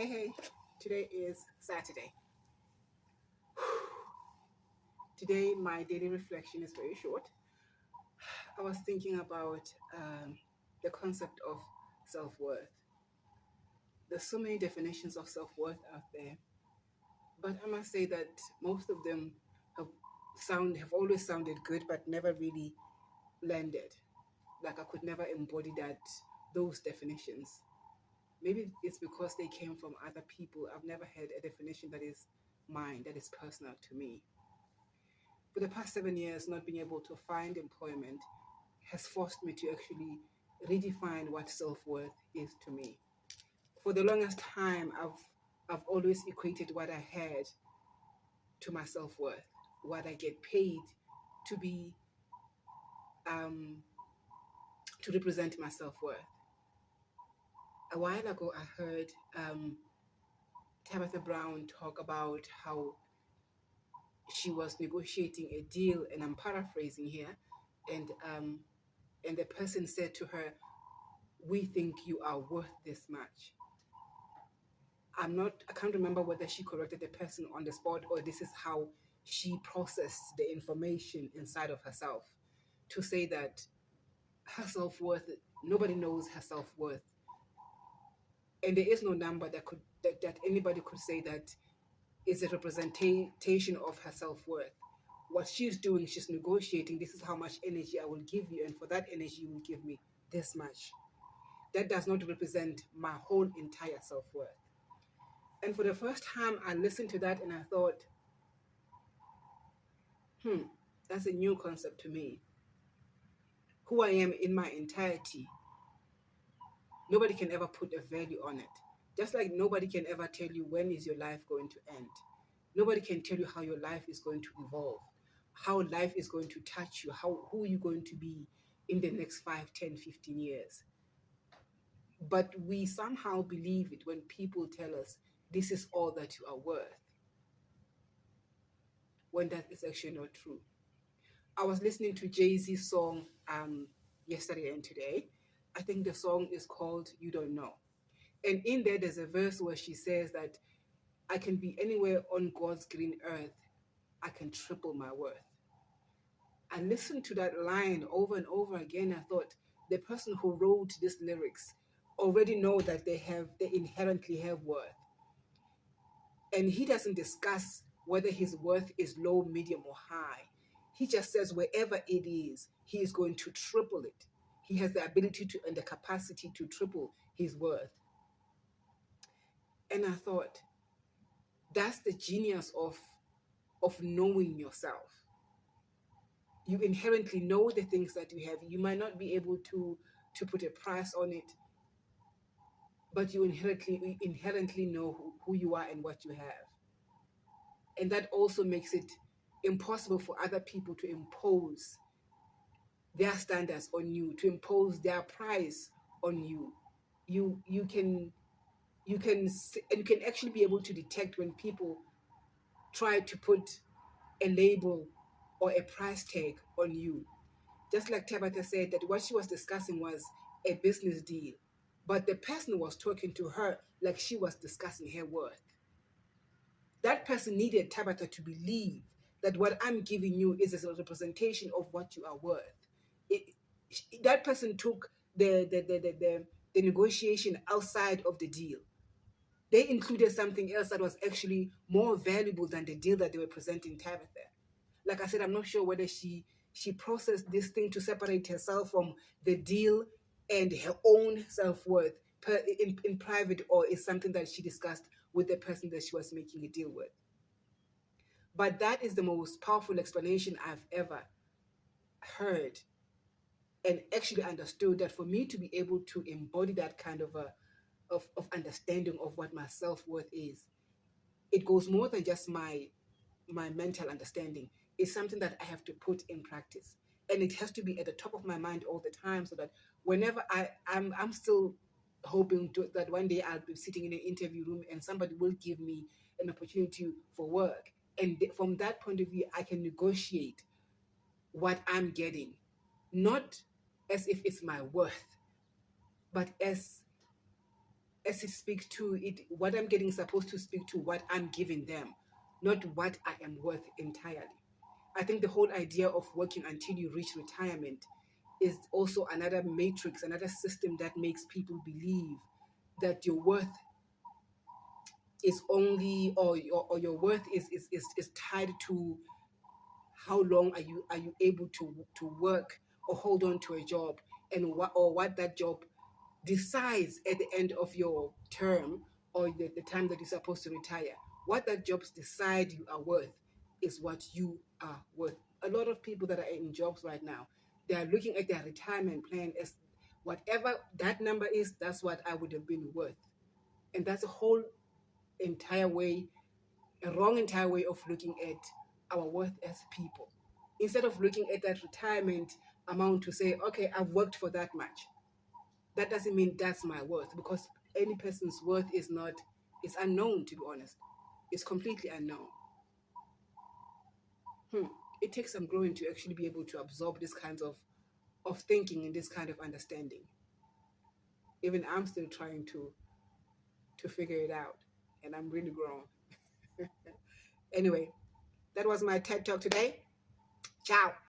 Hey, today is Saturday. Today, my daily reflection is very short. I was thinking about the concept of self worth. There's so many definitions of self worth out there, but I must say that most of them have have always sounded good, but never really landed. Like I could never embody those definitions. Maybe it's because they came from other people. I've never had a definition that is mine, that is personal to me. For the past 7 years, not being able to find employment has forced me to actually redefine what self worth is to me. For the longest time, I've always equated what I had to my self worth, what I get paid to be um, to represent my self worth. A while ago, I heard Tabitha Brown talk about how she was negotiating a deal, and I'm paraphrasing here, and um, and the person said to her, "We think you are worth this much." I can't remember whether she corrected the person on the spot or this is how she processed the information inside of herself to say that her self worth, nobody knows her self worth. And there is no number that anybody could say that is a representation of her self worth. What she's doing, she's negotiating. This is how much energy I will give you, and for that energy, you will give me this much. That does not represent my whole entire self worth. And for the first time, I listened to that and I thought, hmm, that's a new concept to me. Who I am in my entirety, nobody can ever put a value on it. Just like nobody can ever tell you when is your life going to end. Nobody can tell you how your life is going to evolve, how life is going to touch you, who are you going to be in the next 5, 10, 15 years. But we somehow believe it when people tell us this is all that you are worth, when that is actually not true. I was listening to Jay-Z's song yesterday and today. I think the song is called You Don't Know. And in there, there's a verse where she says that I can be anywhere on God's green earth. I can triple my worth. I listened to that line over and over again. I thought the person who wrote these lyrics already know that they inherently have worth. And he doesn't discuss whether his worth is low, medium, or high. He just says wherever it is, he is going to triple it. He has the ability to and the capacity to triple his worth. And I thought, that's the genius of knowing yourself. You inherently know the things that you have. You might not be able to put a price on it, but you inherently know who you are and what you have. And that also makes it impossible for other people to impose their standards on you, to impose their price on you. You can actually be able to detect when people try to put a label or a price tag on you. Just like Tabitha said, that what she was discussing was a business deal, but the person was talking to her like she was discussing her worth. That person needed Tabitha to believe that what I'm giving you is a representation of what you are worth. It, that person took the negotiation outside of the deal. They included something else that was actually more valuable than the deal that they were presenting Tabitha. Like I said, I'm not sure whether she processed this thing to separate herself from the deal and her own self-worth in private, or is something that she discussed with the person that she was making a deal with. But that is the most powerful explanation I've ever heard and actually understood, that for me to be able to embody that kind of understanding of what my self-worth is, it goes more than just my mental understanding. It's something that I have to put in practice. And it has to be at the top of my mind all the time, so that whenever I'm still hoping that one day I'll be sitting in an interview room and somebody will give me an opportunity for work. And from that point of view, I can negotiate what I'm getting, not as if it's my worth, but as it speaks to it, what I'm getting is supposed to speak to what I'm giving them, not what I am worth entirely. I think the whole idea of working until you reach retirement is also another matrix, another system that makes people believe that your worth is only, or your worth is tied to how long are you able to work or hold on to a job, and what that job decides at the end of your term, or the time that you're supposed to retire. What that jobs decide you are worth is what you are worth. A lot of people that are in jobs right now, they are looking at their retirement plan as whatever that number is, that's what I would have been worth. And that's a whole entire way, a wrong entire way of looking at our worth as people. Instead of looking at that retirement amount to say, okay, I've worked for that much, that doesn't mean that's my worth, because any person's worth is not, it's unknown, to be honest. It's completely unknown. Hmm. It takes some growing to actually be able to absorb this kinds of thinking and this kind of understanding. Even I'm still trying to figure it out, and I'm really grown. Anyway, that was my TED talk today. Ciao.